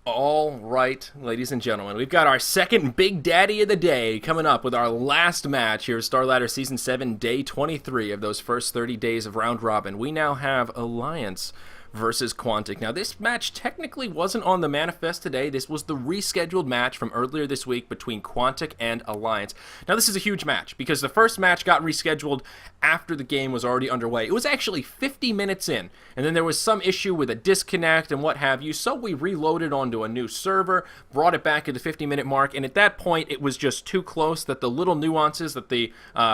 All right, ladies and gentlemen, we've got our second Big Daddy of the day coming up with our last match here at Starladder Season 7, Day 23 of those first 30 days of Round Robin. We now have Alliance versus Quantic. Now, this match technically wasn't on the manifest today. This was the rescheduled match from earlier this week between Quantic and Alliance. Now, this is a huge match because the first match got rescheduled after the game was already underway. It was actually 50 minutes in, and then there was some issue with a disconnect and what have you, so we reloaded onto a new server, brought it back at the 50-minute mark, and at that point, it was just too close that the little nuances that the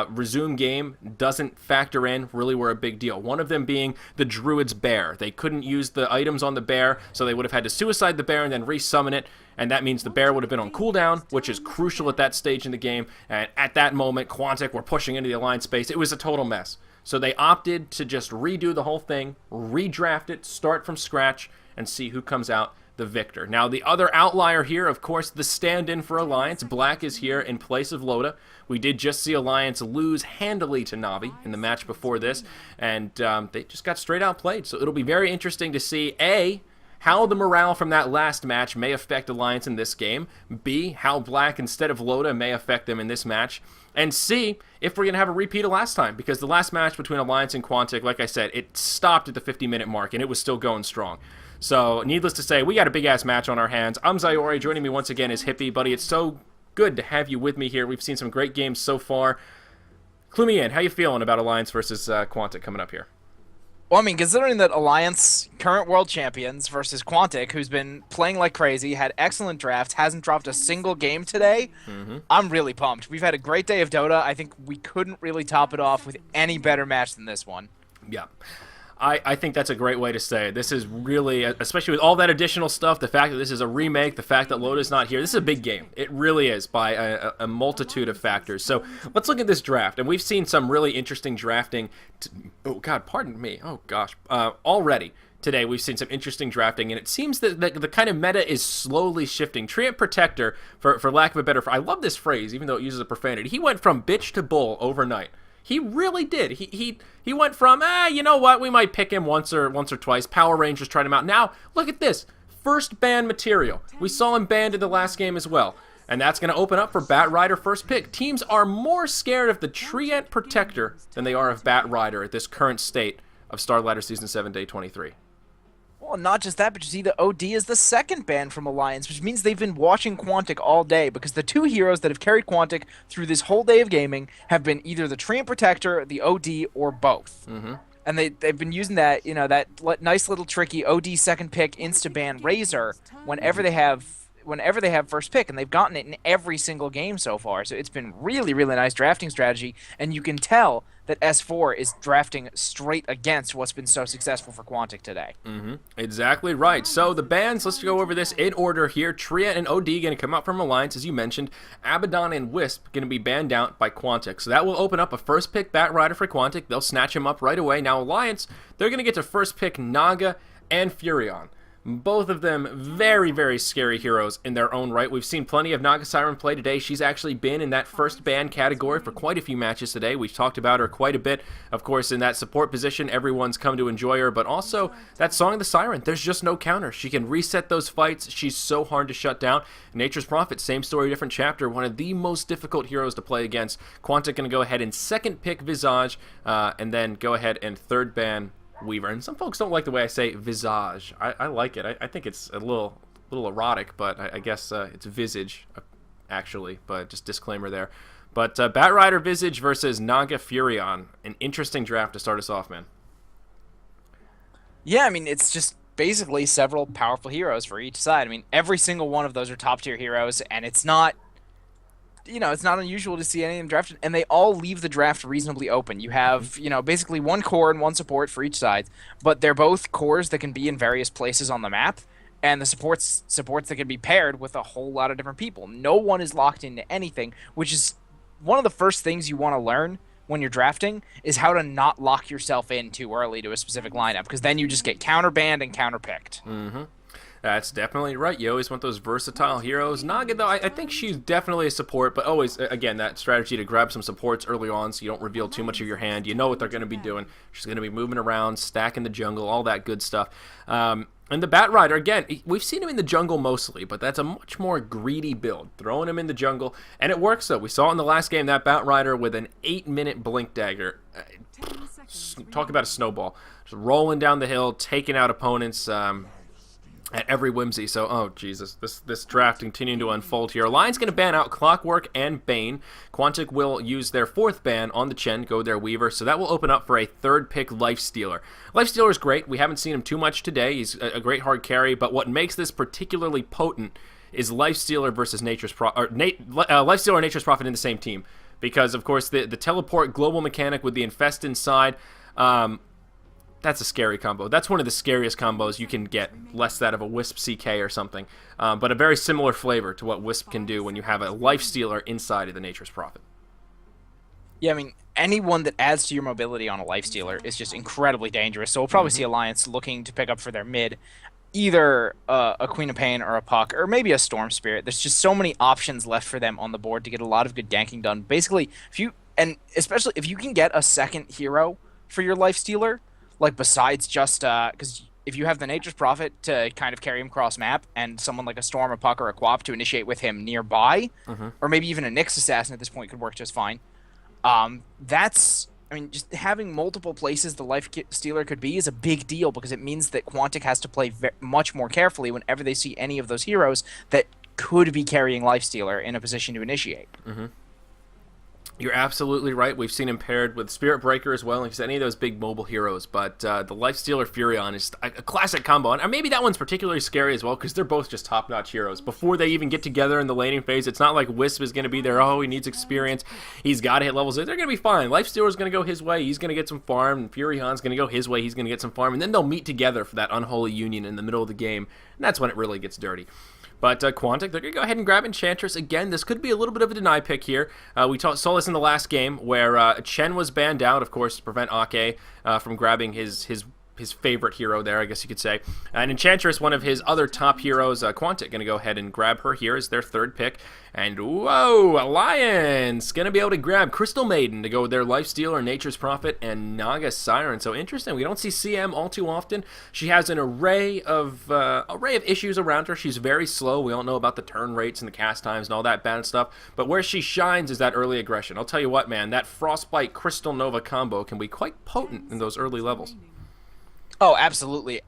resume game doesn't factor in really were a big deal. One of them being the Druid's Bear. They couldn't use the items on the bear, so they would have had to suicide the bear and then resummon it, and that means the bear would have been on cooldown, which is crucial at that stage in the game, and at that moment, Quantic were pushing into the Alliance space. It was a total mess. So they opted to just redo the whole thing, redraft it, start from scratch, and see who comes out the victor. Now, the other outlier here, of course, the stand-in for Alliance. Black is here in place of Loda. We did just see Alliance lose handily to Navi in the match before this, and they just got straight out played. So it'll be very interesting to see, A, how the morale from that last match may affect Alliance in this game, B, how Black instead of Loda may affect them in this match, and C, if we're going to have a repeat of last time, because the last match between Alliance and Quantic, like I said, it stopped at the 50-minute mark, and it was still going strong. So, needless to say, we got a big-ass match on our hands. I'm Zayori. Joining me once again is Hippie. Buddy, it's so good to have you with me here. We've seen some great games so far. Clue me in. How you feeling about Alliance versus Quantic coming up here? Well, I mean, considering that Alliance, current world champions, versus Quantic, who's been playing like crazy, had excellent drafts, hasn't dropped a single game today, I'm really pumped. We've had a great day of Dota. I think we couldn't really top it off with any better match than this one. Yeah. I think that's a great way to say it. This is really, especially with all that additional stuff, the fact that this is a remake, the fact that Loda's not here, this is a big game. It really is by a multitude of factors. So let's look at this draft. And we've seen some really interesting drafting. Oh, God, pardon me. Oh, gosh. Already today we've seen some interesting drafting. And it seems that the kind of meta is slowly shifting. Treant Protector, for lack of a better phrase, I love this phrase, even though it uses a profanity. He went from bitch to bull overnight. He really did. He went from, you know what, we might pick him once or twice. Power Rangers tried him out. Now, look at this. First ban material. We saw him banned in the last game as well. And that's going to open up for Bat Rider first pick. Teams are more scared of the Treant Protector than they are of Bat Rider at this current state of Starladder Season 7, Day 23. Well, not just that, but you see the OD is the second ban from Alliance, which means they've been watching Quantic all day, because the two heroes that have carried Quantic through this whole day of gaming have been either the Treant Protector, the OD, or both. And they've been using that, you know, that nice little tricky OD second pick insta-ban Razor whenever they have first pick, and they've gotten it in every single game so far. So it's been really, really nice drafting strategy, and you can tell that S4 is drafting straight against what's been so successful for Quantic today. Exactly right. So the bans, let's go over this in order here. Treant and OD going to come out from Alliance, as you mentioned. Abaddon and Wisp going to be banned out by Quantic. So that will open up a first pick Bat Rider for Quantic. They'll snatch him up right away. Now Alliance, they're going to get to first pick Naga and Furion. Both of them very, very scary heroes in their own right. We've seen plenty of Naga Siren play today. She's actually been in that first ban category for quite a few matches today. We've talked about her quite a bit. Of course, in that support position, everyone's come to enjoy her. But also, that Song of the Siren, there's just no counter. She can reset those fights. She's so hard to shut down. Nature's Prophet, same story, different chapter. One of the most difficult heroes to play against. Quantic going to go ahead and second pick Visage, and then go ahead and third ban Weaver. And some folks don't like the way I say visage. I like it. I think it's a little erotic, but I guess it's visage, actually. But just disclaimer there. But Bat Rider Visage versus Naga Furion. An interesting draft to start us off, man. Yeah, I mean, it's just basically several powerful heroes for each side. I mean, every single one of those are top-tier heroes, and it's not, you know, it's not unusual to see any of them drafted, and they all leave the draft reasonably open. You have, you know, basically one core and one support for each side, but they're both cores that can be in various places on the map, and the supports that can be paired with a whole lot of different people. No one is locked into anything, which is one of the first things you want to learn when you're drafting, is how to not lock yourself in too early to a specific lineup, because then you just get counter-banned and counter-picked. That's definitely right. You always want those versatile heroes. Naga, though, I think she's definitely a support, but always, again, that strategy to grab some supports early on so you don't reveal too much of your hand. You know what they're going to be doing. She's going to be moving around, stacking the jungle, all that good stuff. And the Bat Rider, again, we've seen him in the jungle mostly, but that's a much more greedy build. Throwing him in the jungle, and it works, though. We saw in the last game that Bat Rider with an 8-minute Blink Dagger. Talk about a snowball. Just rolling down the hill, taking out opponents at every whimsy. So, oh, Jesus, this draft continuing to unfold here. Alliance going to ban out Clockwork and Bane. Quantic will use their 4th ban on the Chen, go their Weaver, so that will open up for a 3rd pick Lifestealer. Lifestealer is great. We haven't seen him too much today. He's a great hard carry, but what makes this particularly potent is Lifestealer versus Lifestealer and Nature's Prophet in the same team. Because, of course, the teleport global mechanic with the Infest inside, that's a scary combo. That's one of the scariest combos you can get, less that of a Wisp CK or something. But a very similar flavor to what Wisp can do when you have a Lifestealer inside of the Nature's Prophet. Yeah, I mean, anyone that adds to your mobility on a Lifestealer is just incredibly dangerous. So we'll probably see Alliance looking to pick up for their mid either a Queen of Pain or a Puck, or maybe a Storm Spirit. There's just so many options left for them on the board to get a lot of good ganking done. Basically, especially if you can get a second hero for your Lifestealer, like besides just because if you have the Nature's Prophet to kind of carry him cross map, and someone like a Storm, a Puck, or a Quap to initiate with him nearby, or maybe even a Nyx Assassin at this point could work just fine. Just having multiple places the Lifestealer could be is a big deal, because it means that Quantic has to play much more carefully whenever they see any of those heroes that could be carrying Lifestealer in a position to initiate. You're absolutely right. We've seen him paired with Spirit Breaker as well, and any of those big mobile heroes. But the Lifestealer Furion is a classic combo. And maybe that one's particularly scary as well, because they're both just top-notch heroes. Before they even get together in the laning phase, it's not like Wisp is going to be there, oh, he needs experience, he's got to hit levels. They're going to be fine. Lifestealer's going to go his way, he's going to get some farm, and Furion's going to go his way, he's going to get some farm, and then they'll meet together for that unholy union in the middle of the game, and that's when it really gets dirty. But Quantic, they're going to go ahead and grab Enchantress. Again, this could be a little bit of a deny pick here. We saw this in the last game where Chen was banned out, of course, to prevent Ake from grabbing his favorite hero there, I guess you could say. And Enchantress, one of his other top heroes, Quantic, going to go ahead and grab her here as their 3rd pick. And, whoa, Alliance going to be able to grab Crystal Maiden to go with their Lifestealer, Nature's Prophet, and Naga Siren. So interesting. We don't see CM all too often. She has an array of issues around her. She's very slow. We all know about the turn rates and the cast times and all that bad stuff. But where she shines is that early aggression. I'll tell you what, man, that Frostbite Crystal Nova combo can be quite potent in those early levels. Oh, absolutely.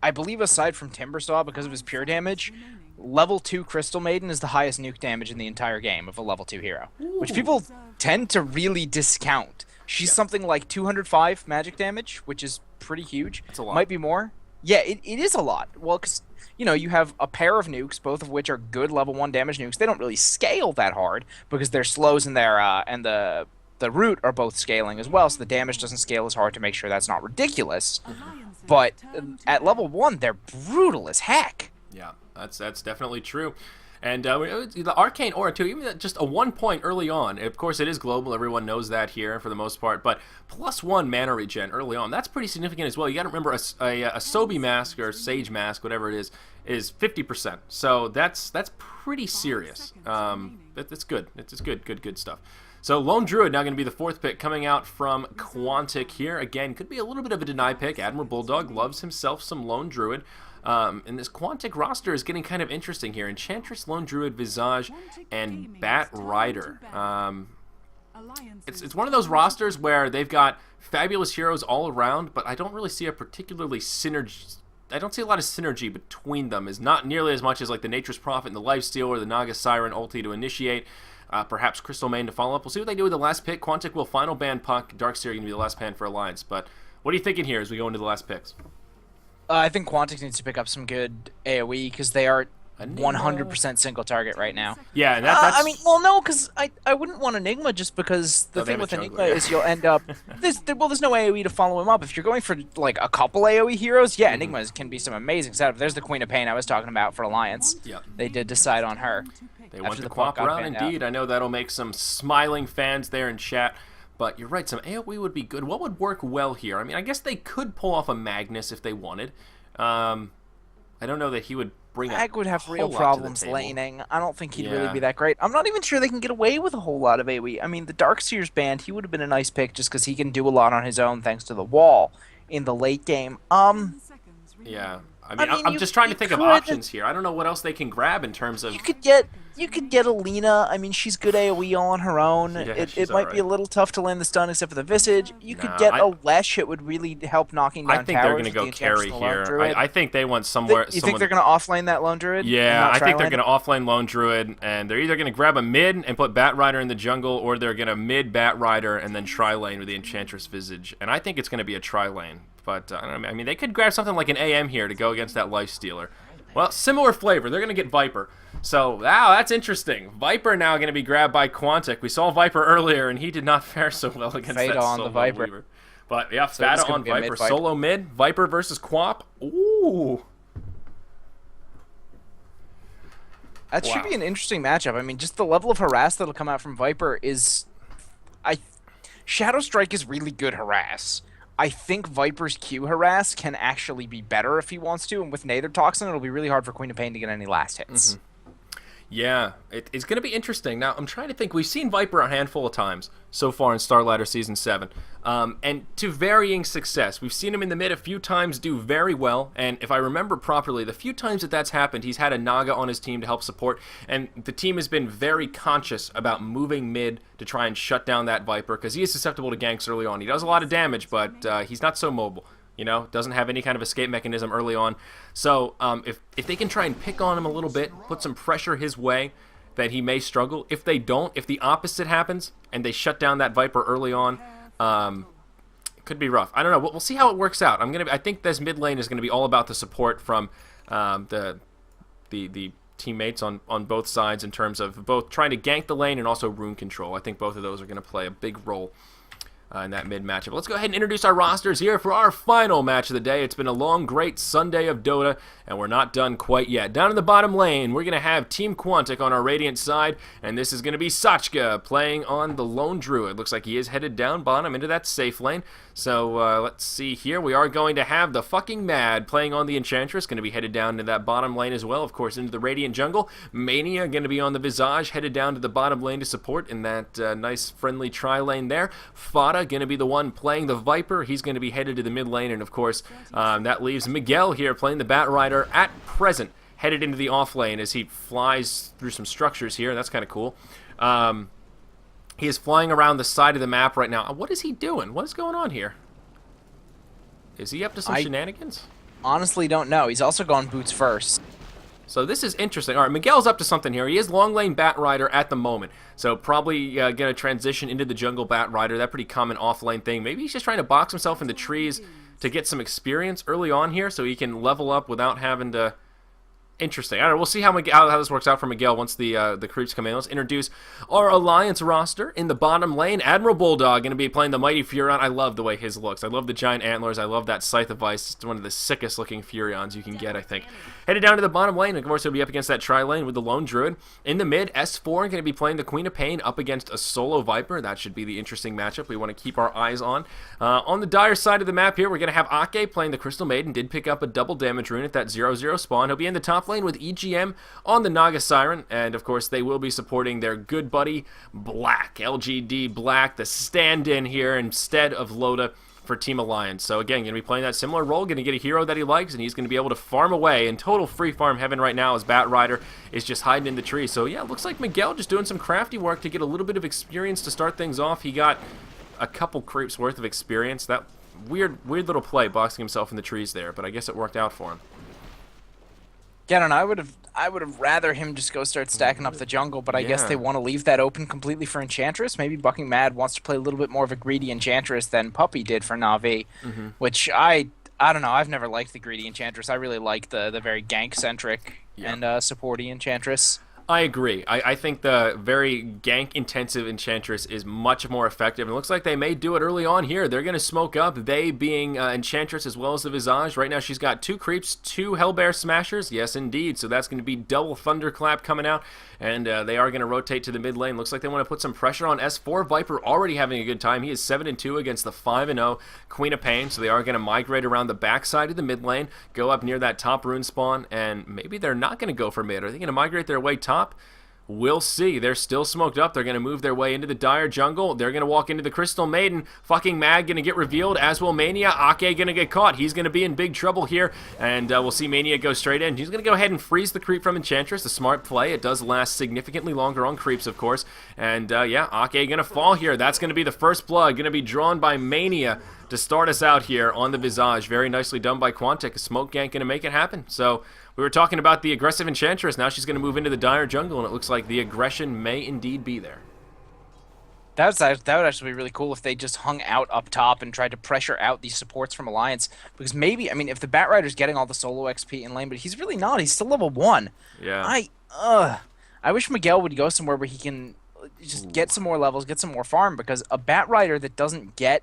I believe aside from Timbersaw, because of his pure damage, level 2 Crystal Maiden is the highest nuke damage in the entire game of a level 2 hero, which people tend to really discount. She's something like 205 magic damage, which is pretty huge. That's a lot. Might be more. Yeah, it is a lot. Well, because, you have a pair of nukes, both of which are good level 1 damage nukes. They don't really scale that hard, because their slows and the root are both scaling as well, so the damage doesn't scale as hard to make sure that's not ridiculous. But at level 1, they're brutal as heck. Yeah, that's definitely true. And the Arcane Aura, too, even just a 1 point early on. Of course, it is global. Everyone knows that here for the most part. But +1 mana regen early on, that's pretty significant as well. You got to remember a Sobi Mask or Sage Mask, whatever it is 50%. So that's pretty serious. That's good. It's good stuff. So Lone Druid now going to be the 4th pick coming out from Quantic here. Again, could be a little bit of a deny pick. Admiral Bulldog loves himself some Lone Druid. And this Quantic roster is getting kind of interesting here. Enchantress, Lone Druid, Visage, and Bat Rider. It's one of those rosters where they've got fabulous heroes all around, but I don't really see a particularly I don't see a lot of synergy between them. Is not nearly as much as like the Nature's Prophet and the Lifestealer or the Naga Siren ulti to initiate. Perhaps Crystal Maiden to follow up. We'll see what they do with the last pick. Quantic will final ban Puck. Darkseer going to be the last ban for Alliance. But what are you thinking here as we go into the last picks? I think Quantic needs to pick up some good AoE, because they are 100% single target right now. Yeah, and that's... no, because I wouldn't want Enigma, just because the thing with Enigma is you'll end up... There's no AoE to follow him up. If you're going for like a couple AoE heroes, yeah, Enigma can be some amazing setup. There's the Queen of Pain I was talking about for Alliance. Yeah. They did decide on her. They went the Quap route, indeed. I know that'll make some smiling fans there in chat. But you're right, some AoE would be good. What would work well here? I mean, I guess they could pull off a Magnus if they wanted. I don't know that he would bring Mag would have real problems laning. I don't think he'd really be that great. I'm not even sure they can get away with a whole lot of AoE. I mean, the Darkseer's band, he would have been a nice pick just because he can do a lot on his own thanks to the wall in the late game. Yeah. I I mean, mean, I'm you just trying you to think of could options here. I don't know what else they can grab in terms of. you could get Alina. I mean, she's good AoE all on her own. Yeah, It she's might be a alright. little tough to land the stun except for the Visage. You could Nah, get a Lesh. It would really help knocking I down think they're going towers to with the go Enchantress carry and the Lone here. Druid. I think they want You think they're someone. gonna offlane that Lone Druid and Yeah, not I try think they're land going it? to offlane Lone Druid, and they're either going to grab a mid and put Bat Rider in the jungle, or they're going to mid Bat Rider and then tri lane with the Enchantress Visage. And I think it's going to be a tri lane. But I don't know, I mean, they could grab something like an AM here to go against that Life Stealer. Well, similar flavor. They're going to get Viper. So, wow, that's interesting. Viper now going to be grabbed by Quantic. We saw Viper earlier, and he did not fare so well against Fata that on solo the Viper. Weaver. But, yeah, So it's Fata gonna on be a Viper. mid-fight. Solo mid. Viper versus Quap. Ooh. That should Wow. be an interesting matchup. I mean, just the level of harass that'll come out from Viper is, I, Shadow Strike is really good harass. I think Viper's Q harass can actually be better if he wants to, and with Nether Toxin, it'll be really hard for Queen of Pain to get any last hits. Yeah, it's going to be interesting. Now, I'm trying to think. We've seen Viper a handful of times so far in Starladder Season 7, and to varying success. We've seen him in the mid a few times do very well, and if I remember properly, the few times that that's happened, he's had a Naga on his team to help support, and the team has been very conscious about moving mid to try and shut down that Viper, because he is susceptible to ganks early on. He does a lot of damage, but he's not so mobile. You know, doesn't have any kind of escape mechanism early on. So if they can try and pick on him a little bit, put some pressure his way, that he may struggle. If they don't, if the opposite happens and they shut down that Viper early on, it could be rough. I don't know. We'll see how it works out. I think this mid lane is gonna be all about the support from the teammates on both sides in terms of both trying to gank the lane and also rune control. I think both of those are gonna play a big role in that mid matchup. Let's go ahead and introduce our rosters here for our final match of the day. It's been a long, great Sunday of Dota, and we're not done quite yet. Down in the bottom lane, we're going to have Team Quantic on our Radiant side, and this is going to be Sachka playing on the Lone Druid. Looks like he is headed down bottom into that safe lane. So let's see here. We are going to have the fucking Mad playing on the Enchantress, going to be headed down to that bottom lane as well, of course, into the Radiant jungle. Mania going to be on the Visage, headed down to the bottom lane to support in that nice friendly tri lane there. Fata going to be the one playing the Viper. He's going to be headed to the mid lane, and of course that leaves Miguel here playing the Bat Rider at present, headed into the off lane as he flies through some structures here. That's kind of cool. He is flying around the side of the map right now. What is he doing? What is going on here? Is he up to some shenanigans? Honestly, don't know. He's also gone boots first. So this is interesting. All right, Miguel's up to something here. He is long lane Bat Rider at the moment, so probably going to transition into the jungle Bat Rider. That pretty common off lane thing. Maybe he's just trying to box himself in the trees to get some experience early on here, so he can level up without having to. Interesting. I don't know. We'll see how this works out for Miguel once the creeps come in. Let's introduce our Alliance roster. In the bottom lane, Admiral Bulldog going to be playing the Mighty Furion. I love the way his looks. I love the giant antlers. I love that Scythe of Ice. It's one of the sickest looking Furions you can get, I think. Headed down to the bottom lane. Of course, he'll be up against that tri-lane with the Lone Druid. In the mid, S4 going to be playing the Queen of Pain up against a solo Viper. That should be the interesting matchup we want to keep our eyes on. On the dire side of the map here, we're going to have Ake playing the Crystal Maiden. Did pick up a double damage rune at that 0-0 spawn. He'll be in the top lane with EGM on the Naga Siren, and of course they will be supporting their good buddy Black, LGD Black, the stand-in here instead of Loda for Team Alliance. So again, going to be playing that similar role, going to get a hero that he likes, and he's going to be able to farm away in total free farm heaven right now as Bat Rider is just hiding in the tree. So yeah, looks like Miguel just doing some crafty work to get a little bit of experience to start things off. He got a couple creeps worth of experience. That weird little play boxing himself in the trees there, but I guess it worked out for him. Yeah, I don't know. I would have rather him just go start stacking up the jungle, but I guess they want to leave that open completely for Enchantress. Maybe Bucking Mad wants to play a little bit more of a greedy Enchantress than Puppy did for Na'Vi, which I don't know. I've never liked the greedy Enchantress. I really like the very gank-centric and supporty Enchantress. I agree. I think the very gank-intensive Enchantress is much more effective. It looks like they may do it early on here. They're going to smoke up, they being Enchantress as well as the Visage. Right now she's got 2 creeps, 2 Hellbear Smashers. Yes, indeed. So that's going to be double Thunderclap coming out. And they are going to rotate to the mid lane. Looks like they want to put some pressure on S4. Viper already having a good time. He is 7-2 against the 5-0 Queen of Pain. So they are going to migrate around the backside of the mid lane, go up near that top rune spawn, and maybe they're not going to go for mid. Are they going to migrate their way top? We'll see. They're still smoked up. They're going to move their way into the Dire jungle. They're going to walk into the Crystal Maiden. Fucking Mag going to get revealed, as will Mania. Ake going to get caught. He's going to be in big trouble here, and we'll see Mania go straight in. He's going to go ahead and freeze the creep from Enchantress. A smart play. It does last significantly longer on creeps, of course. And, yeah, Ake going to fall here. That's going to be the first blood. Going to be drawn by Mania to start us out here on the Visage. Very nicely done by Quantic. A smoke gank going to make it happen. So we were talking about the aggressive Enchantress. Now she's going to move into the Dire jungle, and it looks like the aggression may indeed be there. That would actually be really cool if they just hung out up top and tried to pressure out these supports from Alliance. Because maybe, I mean, if the Batrider's getting all the solo XP in lane, but he's really not. He's still level 1. Yeah. I wish Miguel would go somewhere where he can just get some more levels, get some more farm, because a Batrider that doesn't get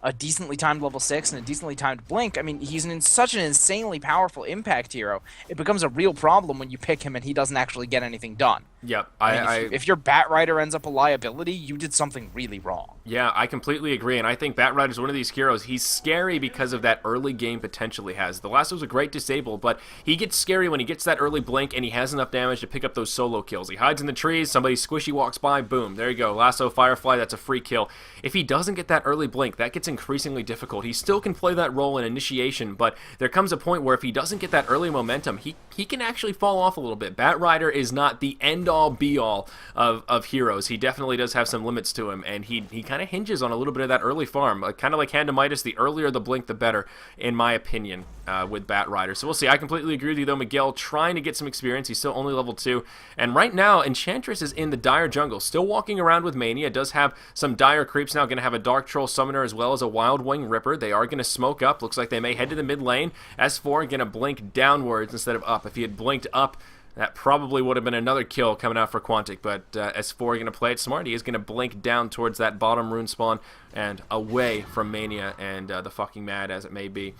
a decently timed level 6 and a decently timed blink, I mean, he's such an insanely powerful impact hero. It becomes a real problem when you pick him and he doesn't actually get anything done. Yep. If your Batrider ends up a liability, you did something really wrong. Yeah, I completely agree, and I think Batrider's one of these heroes. He's scary because of that early game potential he has. The last was a great disable, but he gets scary when he gets that early blink and he has enough damage to pick up those solo kills. He hides in the trees, somebody squishy walks by, boom, there you go. Lasso Firefly, that's a free kill. If he doesn't get that early blink, that gets increasingly difficult. He still can play that role in initiation, but there comes a point where if he doesn't get that early momentum, he can actually fall off a little bit. Batrider is not the end-all, be-all of heroes. He definitely does have some limits to him, and he kind of hinges on a little bit of that early farm. Kind of like Handamitis, the earlier the blink, the better, in my opinion, with Batrider. So we'll see. I completely agree with you, though. Miguel trying to get some experience. He's still only level 2. And right now, Enchantress is in the Dire jungle, still walking around with Mania. Does have some Dire creeps now. Going to have a Dark Troll Summoner as well as a Wild Wing Ripper. They are going to smoke up. Looks like they may head to the mid lane. S4 going to blink downwards instead of up. If he had blinked up, that probably would have been another kill coming out for Quantic, but S4 going to play it smart. He is going to blink down towards that bottom rune spawn and away from Mania and the fucking Mad as it may be.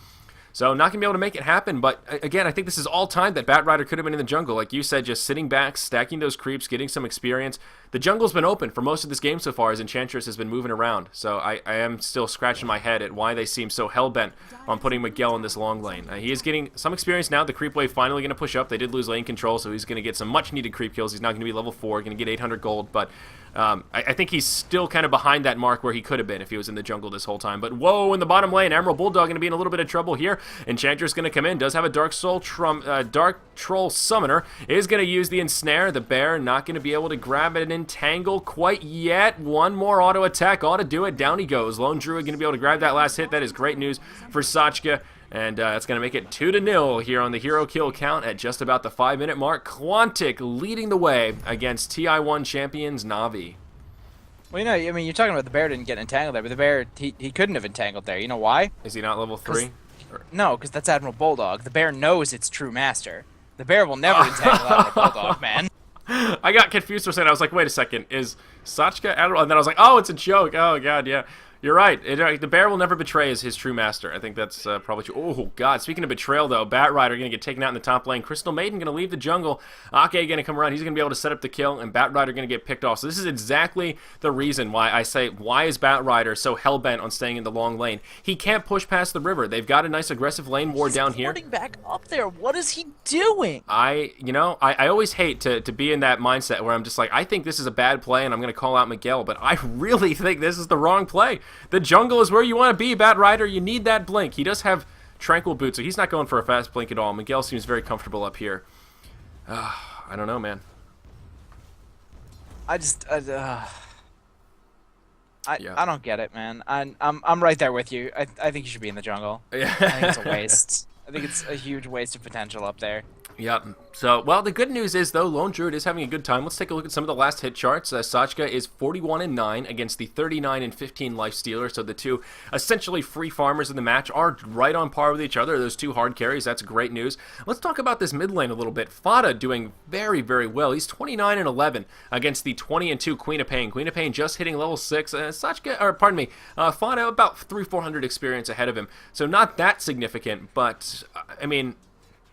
So not going to be able to make it happen, but again, I think this is all time that Batrider could have been in the jungle. Like you said, just sitting back, stacking those creeps, getting some experience. The jungle's been open for most of this game so far as Enchantress has been moving around. So I am still scratching my head at why they seem so hell-bent on putting Miguel in this long lane. He is getting some experience now. The creep wave finally going to push up. They did lose lane control, so he's going to get some much-needed creep kills. He's not going to be level 4, going to get 800 gold, but I think he's still kind of behind that mark where he could have been if he was in the jungle this whole time. But whoa, in the bottom lane, Emerald Bulldog going to be in a little bit of trouble here. Enchantress going to come in, does have a Dark Troll Summoner, is going to use the Ensnare. The bear not going to be able to grab an Entangle quite yet. One more auto attack ought to do it. Down he goes. Lone Druid going to be able to grab that last hit. That is great news for Sachka. And that's going to make it 2-0 here on the hero kill count at just about the 5-minute mark. Quantic leading the way against TI1 champions Na'Vi. Well, you know, I mean, you're talking about the bear didn't get entangled there, but the bear, he couldn't have entangled there. You know why? Is he not level 3? No, because that's Admiral Bulldog. The bear knows its true master. The bear will never entangle Admiral Bulldog, man. I got confused for a second. I was like, wait a second, is Sachka Admiral? And then I was like, oh, it's a joke. Oh, God, yeah. You're right. The bear will never betray his true master. I think that's probably true. Oh, God. Speaking of betrayal, though, Batrider going to get taken out in the top lane. Crystal Maiden going to leave the jungle. Ake going to come around. He's going to be able to set up the kill, and Batrider going to get picked off. So this is exactly the reason why I say, why is Batrider so hell-bent on staying in the long lane? He can't push past the river. They've got a nice aggressive lane war down here. He's back up there. What is he doing? I always hate to be in that mindset where I'm just like, I think this is a bad play, and I'm going to call out Miguel, but I really think this is the wrong play. The jungle is where you want to be, Batrider. You need that blink. He does have Tranquil Boots, so he's not going for a fast blink at all. Miguel seems very comfortable up here. I don't know, man. I don't get it, man. I'm right there with you. I think you should be in the jungle. I think it's a waste. I think it's a huge waste of potential up there. Yep. So, well, the good news is, though, Lone Druid is having a good time. Let's take a look at some of the last hit charts. Sachka is 41-9 against the 39-15 Lifestealer. So the two essentially free farmers in the match are right on par with each other. Those two hard carries. That's great news. Let's talk about this mid lane a little bit. Fada doing very, very well. He's 29-11 against the 20-2 Queen of Pain. Queen of Pain just hitting level 6. Fada about 300-400 experience ahead of him. So not that significant, but, I mean,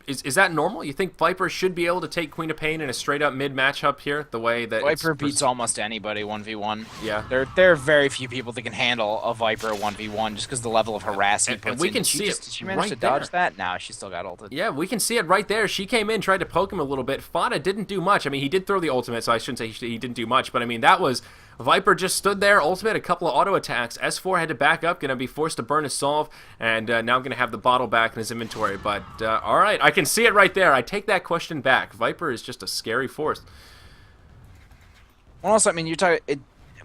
Is that normal? You think Viper should be able to take Queen of Pain in a straight-up mid matchup here, the way that Viper beats almost anybody 1v1. Yeah. There are very few people that can handle a Viper 1v1 just because the level of harass he puts and we in. can see it. Did she manage right to dodge there. that? No, she still got ulted. Yeah, we can see it right there. She came in, tried to poke him a little bit. Fada didn't do much. I mean, he did throw the ultimate, so I shouldn't say he didn't do much. But I mean, that was Viper just stood there, ultimate, a couple of auto attacks. S4 had to back up, going to be forced to burn his solve, and now going to have the bottle back in his inventory. But all right, I can see it right there. I take that question back. Viper is just a scary force. Well, also, I mean,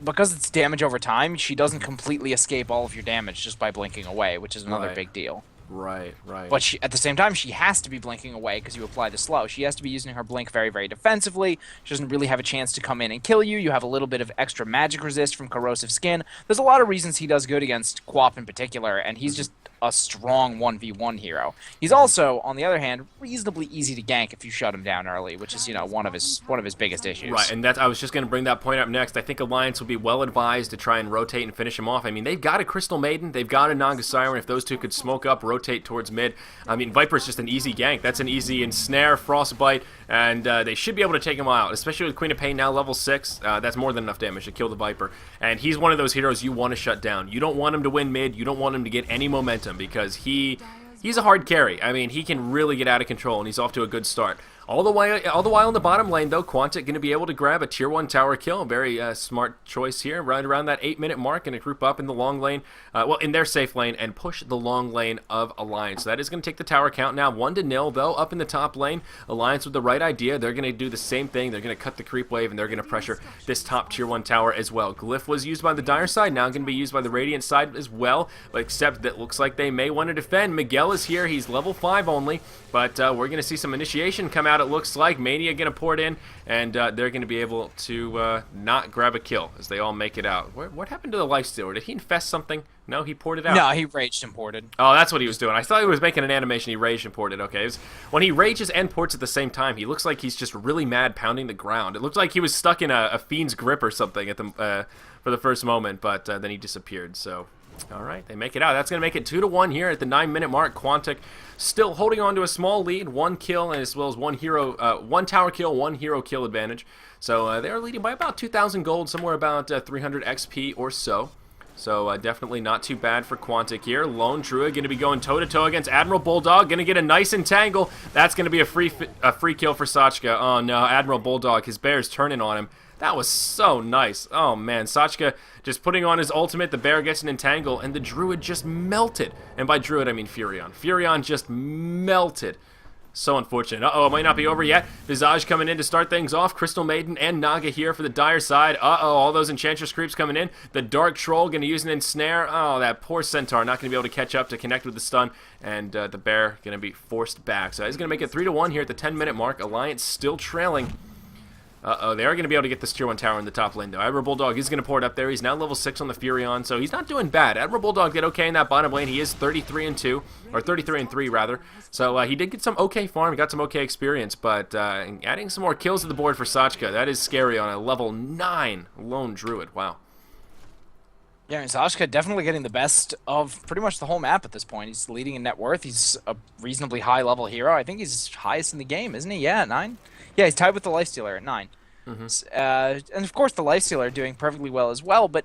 because it's damage over time, she doesn't completely escape all of your damage just by blinking away, which is another big deal. Right. But at the same time, she has to be blinking away because you apply the slow. She has to be using her blink very, very defensively. She doesn't really have a chance to come in and kill you. You have a little bit of extra magic resist from Corrosive Skin. There's a lot of reasons he does good against Quap in particular, and he's just a strong 1v1 hero. He's also, on the other hand, reasonably easy to gank if you shut him down early, which is, one of his biggest issues. Right, and I was just going to bring that point up next. I think Alliance would be well advised to try and rotate and finish him off. I mean, they've got a Crystal Maiden, they've got a Naga Siren. If those two could smoke up, rotate towards mid, I mean, Viper's just an easy gank. That's an easy ensnare, Frostbite, and they should be able to take him out, especially with Queen of Pain now level 6. That's more than enough damage to kill the Viper. And he's one of those heroes you want to shut down. You don't want him to win mid. You don't want him to get any momentum because he's a hard carry. I mean, he can really get out of control, and he's off to a good start. All the while in the bottom lane, though, Quantic going to be able to grab a tier 1 tower kill. Very smart choice here, right around that 8-minute mark, and to group up in the long lane, in their safe lane, and push the long lane of Alliance. So that is going to take the tower count now 1-0, though, up in the top lane. Alliance with the right idea. They're going to do the same thing. They're going to cut the creep wave, and they're going to pressure this top tier 1 tower as well. Glyph was used by the Dire side, now going to be used by the Radiant side as well, but except that looks like they may want to defend. Miguel is here. He's level 5 only, but we're going to see some initiation come out, it looks like. Mania going to pour it in, and they're going to be able to not grab a kill as they all make it out. What happened to the Lifestealer? Did he infest something? No, he poured it out. No, he raged and ported. Oh, that's what he was doing. I thought he was making an animation. He raged and ported. Okay, when he rages and ports at the same time, he looks like he's just really mad, pounding the ground. It looked like he was stuck in a fiend's grip or something at the for the first moment, but then he disappeared. So, all right, they make it out. That's going to make it 2-1 here at the 9-minute mark. Quantic still holding on to a small lead, 1 kill as well as 1 tower kill, 1 hero kill advantage. So they're leading by about 2,000 gold, somewhere about 300 XP or so. So definitely not too bad for Quantic here. Lone Druid going to be going toe-to-toe against Admiral Bulldog. Going to get a nice entangle. That's going to be a free kill for Sachka. Oh no, Admiral Bulldog, his bear's turning on him. That was so nice. Oh man, Sachka just putting on his ultimate. The bear gets an entangle, and the Druid just melted. And by Druid, I mean Furion. Furion just melted. So unfortunate. Uh-oh, it might not be over yet. Visage coming in to start things off. Crystal Maiden and Naga here for the Dire side. Uh-oh, all those Enchantress creeps coming in. The Dark Troll going to use an ensnare. Oh, that poor Centaur not going to be able to catch up to connect with the stun. And the bear going to be forced back. So he's going to make it 3-1 here at the 10-minute mark. Alliance still trailing. Uh-oh, they are going to be able to get this tier 1 tower in the top lane, though. Admiral Bulldog is going to pour it up there. He's now level 6 on the Furion, so he's not doing bad. Admiral Bulldog did okay in that bottom lane. He is 33-2, or 33-3, rather. So he did get some okay farm, got some okay experience, but adding some more kills to the board for Sachka, that is scary on a level 9 Lone Druid. Wow. Yeah, I mean, Sachka definitely getting the best of pretty much the whole map at this point. He's leading in net worth. He's a reasonably high-level hero. I think he's highest in the game, isn't he? Yeah, 9? Yeah, he's tied with the Lifestealer at 9. And of course the Lifestealer doing perfectly well as well, but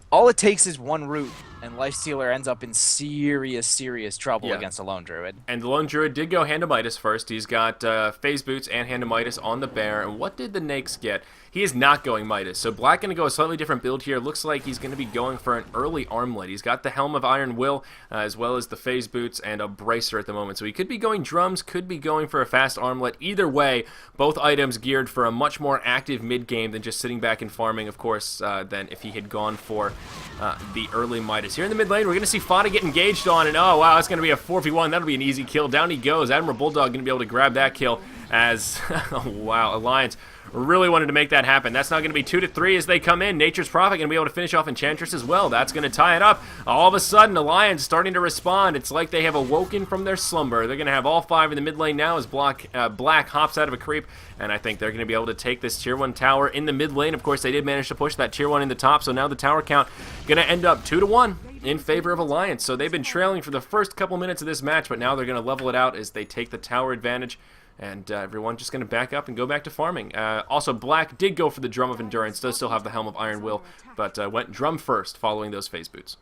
all it takes is one route, and Lifestealer ends up in serious trouble against a Lone Druid. And the Lone Druid did go Hand-of-Midas first. He's got Phase Boots and Hand-of-Midas on the bear. And what did the Nakes get? He is not going Midas. So Black going to go a slightly different build here. Looks like he's going to be going for an early armlet. He's got the Helm of Iron Will, as well as the Phase Boots and a Bracer at the moment. So he could be going drums, could be going for a fast armlet. Either way, both items geared for a much more active mid-game than just sitting back and farming, of course, than if he had gone for the early Midas. Here in the mid lane, we're going to see Fada get engaged on, and oh wow, it's going to be a 4v1. That'll be an easy kill. Down he goes. Admiral Bulldog going to be able to grab that kill. as, oh, wow, Alliance really wanted to make that happen. That's now going to be 2-3 as they come in. Nature's Prophet going to be able to finish off Enchantress as well. That's going to tie it up. All of a sudden, Alliance starting to respond. It's like they have awoken from their slumber. They're going to have all 5 in the mid lane now as Black hops out of a creep, and I think they're going to be able to take this tier 1 tower in the mid lane. Of course, they did manage to push that tier 1 in the top, so now the tower count going to end up 2-1 in favor of Alliance. So they've been trailing for the first couple minutes of this match, but now they're going to level it out as they take the tower advantage. And everyone just going to back up and go back to farming. Also, Black did go for the Drum of Endurance, does still have the Helm of Iron Will, but went Drum first following those phase boots.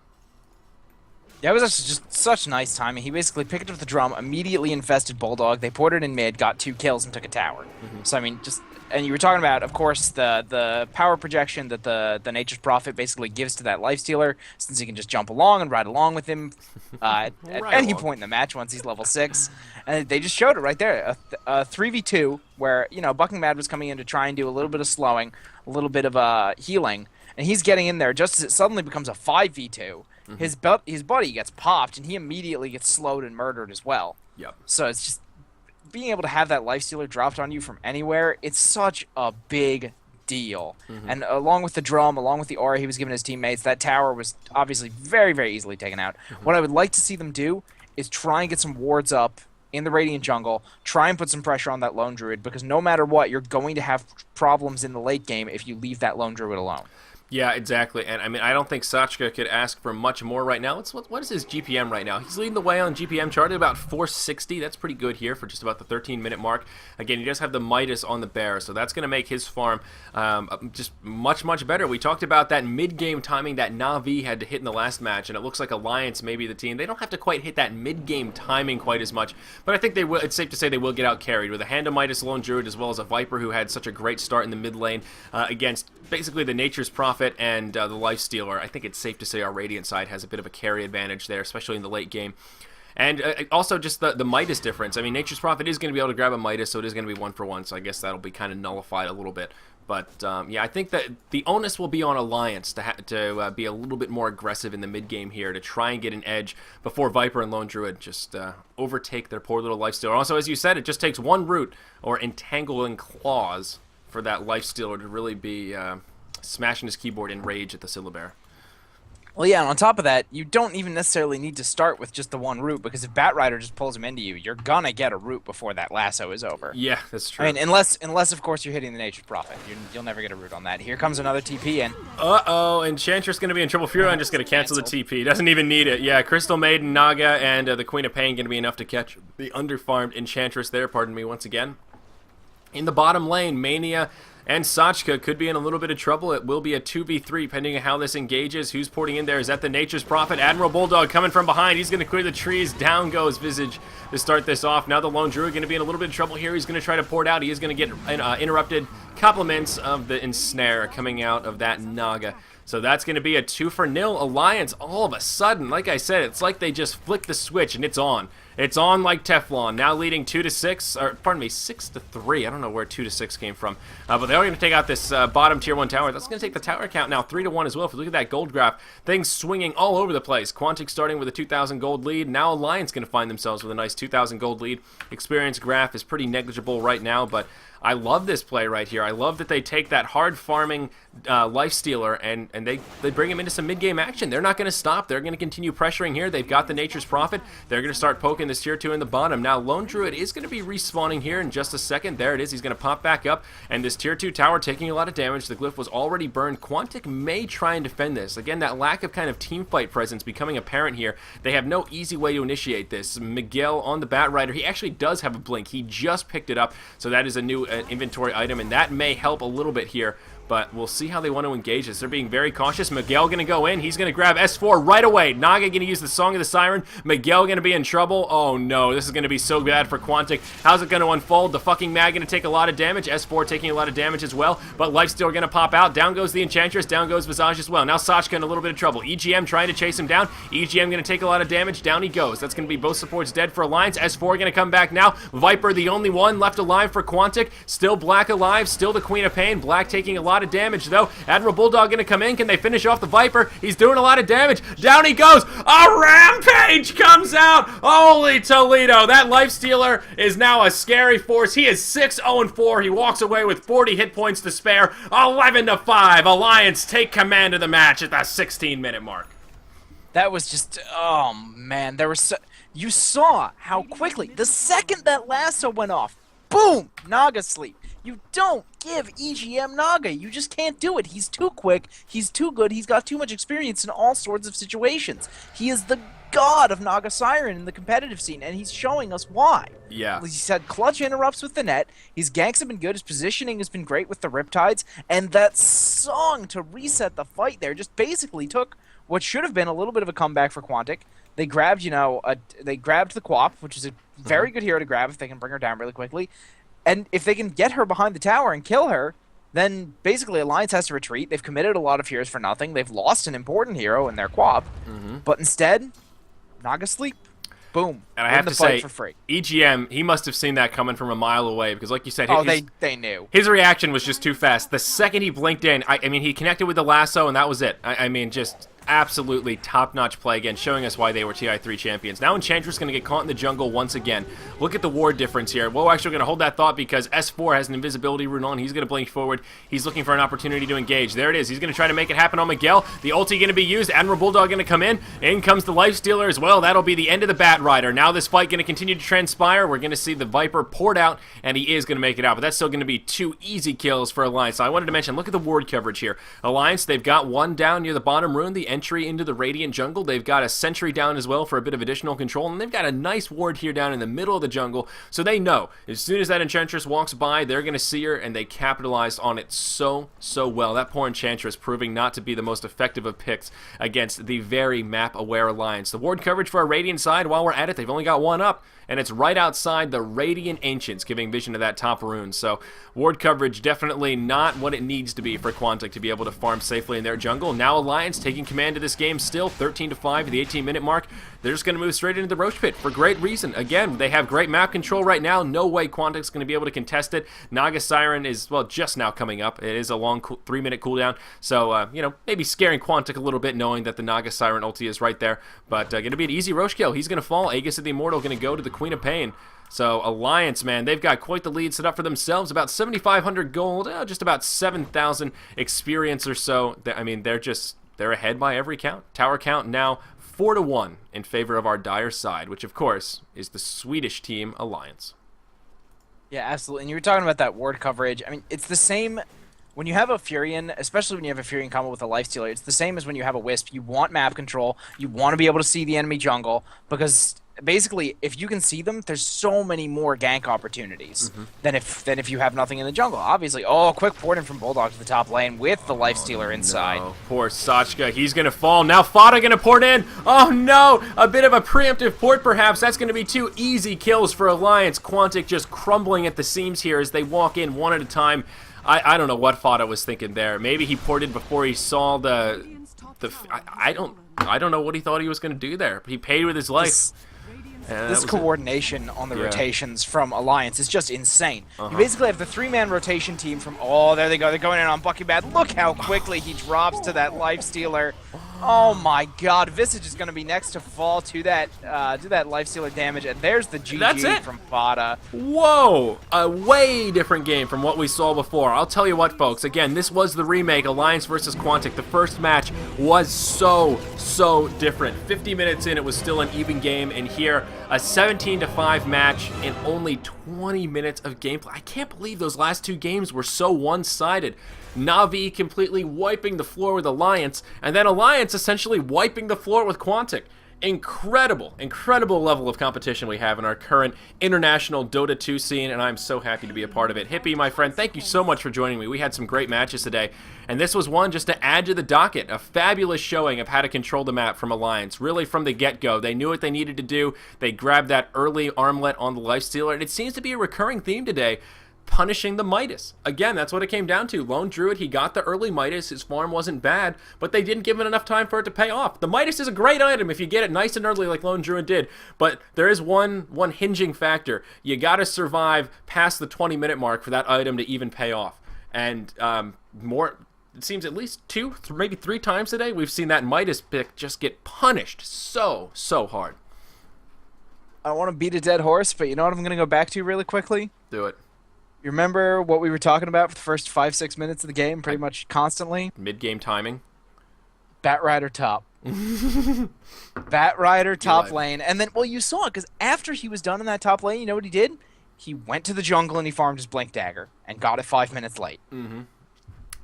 Yeah, it was just such nice timing. He basically picked up the Drum, immediately infested Bulldog. They poured it in mid, got 2 kills, and took a tower. So, I mean, and you were talking about, of course, the power projection that the Nature's Prophet basically gives to that Lifestealer, since he can just jump along and ride along with him at any point in the match once he's level 6. And they just showed it right there, a 3v2 where, you know, Bucking Mad was coming in to try and do a little bit of slowing, a little bit of healing, and he's getting in there just as it suddenly becomes a 5v2. His buddy gets popped, and he immediately gets slowed and murdered as well. Yep. So it's just being able to have that Lifestealer dropped on you from anywhere, it's such a big deal. And along with the Drum, along with the aura he was giving his teammates, that tower was obviously very, very easily taken out. What I would like to see them do is try and get some wards up in the Radiant jungle, try and put some pressure on that Lone Druid, because no matter what, you're going to have problems in the late game if you leave that Lone Druid alone. Yeah, exactly. And I mean, I don't think Sachka could ask for much more right now. What is his GPM right now? He's leading the way on GPM chart at about 460. That's pretty good here for just about the 13-minute mark. Again, he does have the Midas on the bear, so that's going to make his farm just much, much better. We talked about that mid-game timing that Na'Vi had to hit in the last match, and it looks like Alliance may be the team. They don't have to quite hit that mid-game timing quite as much, but I think they will. It's safe to say they will get out carried with a Hand of Midas Lone Druid as well as a Viper who had such a great start in the mid lane against basically the Nature's Prophet and the Lifestealer. I think it's safe to say our Radiant side has a bit of a carry advantage there, especially in the late game. And also just the Midas difference. I mean, Nature's Prophet is going to be able to grab a Midas, so it is going to be 1-for-1, so I guess that'll be kind of nullified a little bit. But, yeah, I think that the onus will be on Alliance to be a little bit more aggressive in the mid-game here to try and get an edge before Viper and Lone Druid just overtake their poor little Lifestealer. Also, as you said, it just takes one root or Entangling Claws for that Lifestealer to really be smashing his keyboard in rage at the Syllabear. Well, yeah, and on top of that, you don't even necessarily need to start with just the one root, because if Batrider just pulls him into you, you're gonna get a root before that lasso is over. Yeah, that's true. I mean, unless of course you're hitting the Nature's Prophet, you'll never get a root on that. Here comes another TP in. Uh-oh, Enchantress gonna be in trouble. Fury, I'm just gonna cancel the TP. Doesn't even need it. Yeah, Crystal Maiden, Naga, and the Queen of Pain gonna be enough to catch the underfarmed Enchantress there, pardon me once again. In the bottom lane, Mania and Sachka could be in a little bit of trouble. It will be a 2v3 depending on how this engages. Who's porting in there? Is that the Nature's Prophet? Admiral Bulldog coming from behind. He's going to clear the trees. Down goes Visage to start this off. Now the Lone Druid going to be in a little bit of trouble here. He's going to try to port out. He is going to get interrupted. Compliments of the Ensnare coming out of that Naga. So that's going to be a 2-for-0 Alliance all of a sudden. Like I said, it's like they just flick the switch and it's on. It's on like Teflon. Now leading 2-6, or pardon me, 6-3. I don't know where 2-6 came from. But they're going to take out this bottom tier 1 tower. That's going to take the tower count now 3-1 as well. If you look at that gold graph, things swinging all over the place. Quantic starting with a 2,000 gold lead. Now Alliance going to find themselves with a nice 2,000 gold lead. Experience graph is pretty negligible right now, but I love this play right here. I love that they take that hard farming Lifestealer and they bring him into some mid-game action. They're not going to stop. They're going to continue pressuring here. They've got the Nature's Prophet. They're going to start poking this tier 2 in the bottom. Now Lone Druid is going to be respawning here in just a second. There it is. He's going to pop back up, and this tier 2 tower taking a lot of damage. The glyph was already burned. Quantic may try and defend this. Again, that lack of kind of team fight presence becoming apparent here. They have no easy way to initiate this. Miguel on the Batrider. He actually does have a blink. He just picked it up, so that is a new inventory item, and that may help a little bit here. But we'll see how they want to engage this. They're being very cautious. Miguel going to go in. He's going to grab S4 right away. Naga going to use the Song of the Siren. Miguel going to be in trouble. Oh, no. This is going to be so bad for Quantic. How's it going to unfold? The fucking Mag going to take a lot of damage. S4 taking a lot of damage as well. But Lifestealer going to pop out. Down goes the Enchantress. Down goes Visage as well. Now Sachka in a little bit of trouble. EGM trying to chase him down. EGM going to take a lot of damage. Down he goes. That's going to be both supports dead for Alliance. S4 going to come back now. Viper, the only one left alive for Quantic. Still Black alive. Still the Queen of Pain. Black taking a lot of lot of damage, though. Admiral Bulldog going to come in. Can they finish off the Viper? He's doing a lot of damage. Down he goes. A Rampage comes out. Holy Toledo. That Lifestealer is now a scary force. He is 6-0-4. He walks away with 40 hit points to spare. 11-5. Alliance take command of the match at the 16-minute mark. That was just, oh man, there was so, you saw how quickly, the second that lasso went off, boom, Naga sleep. You don't give EGM Naga, you just can't do it. He's too quick, he's too good, he's got too much experience in all sorts of situations. He is the god of Naga Siren in the competitive scene, and he's showing us why. Yeah. He's had clutch interrupts with the net, his ganks have been good, his positioning has been great with the Riptides, and that song to reset the fight there just basically took what should have been a little bit of a comeback for Quantic. They grabbed, they grabbed the Quap, which is a very good hero to grab if they can bring her down really quickly. And if they can get her behind the tower and kill her, then basically Alliance has to retreat. They've committed a lot of heroes for nothing. They've lost an important hero in their Quap. But instead, Naga sleep. Boom. And I have to say, for free. EGM, he must have seen that coming from a mile away because, like you said, they knew. His reaction was just too fast. The second he blinked in, I mean, he connected with the lasso, and that was it. I mean, just absolutely top-notch play again, showing us why they were TI3 champions. Now Enchantress going to get caught in the jungle once again. Look at the ward difference here. Whoa, actually, we're going to hold that thought because S4 has an invisibility rune on. He's going to blink forward. He's looking for an opportunity to engage. There it is. He's going to try to make it happen on Miguel. The ulti going to be used. Admiral Bulldog going to come in. In comes the Lifestealer as well. That'll be the end of the Bat Rider. Now this fight going to continue to transpire. We're going to see the Viper poured out, and he is going to make it out. But that's still going to be 2 easy kills for Alliance. So I wanted to mention, look at the ward coverage here. Alliance, they've got one down near the bottom rune, the entry into the Radiant jungle. They've got a sentry down as well for a bit of additional control, and they've got a nice ward here down in the middle of the jungle, so they know as soon as that Enchantress walks by, they're going to see her, and they capitalized on it so well. That poor Enchantress proving not to be the most effective of picks against the very map-aware Alliance. The ward coverage for our Radiant side, while we're at it, they've only got one up, and it's right outside the Radiant Ancients, giving vision to that top rune. So ward coverage definitely not what it needs to be for Quantic to be able to farm safely in their jungle. Now Alliance taking command of this game still, 13-5 at the 18-minute mark. They're just going to move straight into the Roach Pit for great reason. Again, they have great map control right now. No way Quantic's going to be able to contest it. Naga Siren is, well, just now coming up. It is a long 3-minute cooldown. So, maybe scaring Quantic a little bit knowing that the Naga Siren ulti is right there. But going to be an easy Roach kill. He's going to fall. Aegis of the Immortal going to go to the Queen of Pain. So Alliance, man, they've got quite the lead set up for themselves. About 7,500 gold, just about 7,000 experience or so. I mean, they're ahead by every count. Tower count now 4-1 in favor of our dire side, which of course is the Swedish team Alliance. Yeah, absolutely. And you were talking about that ward coverage. I mean, it's the same when you have a Furion, especially when you have a Furion combo with a Lifestealer. It's the same as when you have a Wisp. You want map control. You want to be able to see the enemy jungle because basically, if you can see them, there's so many more gank opportunities than if you have nothing in the jungle. Obviously, quick port in from Bulldog to the top lane with the Lifestealer inside. No. Poor Sachka, he's going to fall. Now Fada going to port in. Oh no, a bit of a preemptive port perhaps. That's going to be 2 easy kills for Alliance. Quantic just crumbling at the seams here as they walk in one at a time. I don't know what Fada was thinking there. Maybe he ported before he saw I don't know what he thought he was going to do there. He paid with his life. This coordination on the rotations from Alliance is just insane. You basically have the 3-man rotation team from, there they go, they're going in on Bucky Bad. Look how quickly he drops to that Lifestealer. Oh my god, Visage is going to be next to fall to that Lifestealer damage, and there's the GG from Fada. Whoa, a way different game from what we saw before. I'll tell you what, folks, again, this was the remake, Alliance versus Quantic. The first match was so different. 50 minutes in, it was still an even game, and here, a 17-5 match in only 20 minutes of gameplay. I can't believe those last 2 games were so one-sided. Na'Vi completely wiping the floor with Alliance, and then Alliance essentially wiping the floor with Quantic. Incredible level of competition we have in our current international Dota 2 scene, and I'm so happy to be a part of it. Hippie, my friend, thank you so much for joining me. We had some great matches today, and this was one just to add to the docket. A fabulous showing of how to control the map from Alliance. Really from the get-go. They knew what they needed to do. They grabbed that early armlet on the Lifestealer, and it seems to be a recurring theme today. Punishing the Midas. Again, that's what it came down to. Lone Druid, he got the early Midas. His farm wasn't bad, but they didn't give it enough time for it to pay off. The Midas is a great item if you get it nice and early like Lone Druid did, but there is one hinging factor. You gotta survive past the 20-minute mark for that item to even pay off. And more, it seems at least two, maybe three times today, we've seen that Midas pick just get punished so hard. I don't want to beat a dead horse, but you know what I'm going to go back to really quickly? Do it. You remember what we were talking about for the first 5-6 minutes of the game, pretty much constantly? Mid-game timing. Bat Rider top. Bat Rider top right. lane. And then, well, you saw it, because after he was done in that top lane, you know what he did? He went to the jungle and he farmed his Blink Dagger and got it 5 minutes late.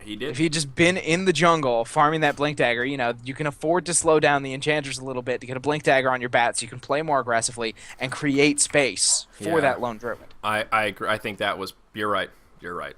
He did. If he'd just been in the jungle farming that Blink Dagger, you know, you can afford to slow down the enchanters a little bit to get a Blink Dagger on your bat so you can play more aggressively and create space for that lone druid. I agree. I think that was, you're right. You're right.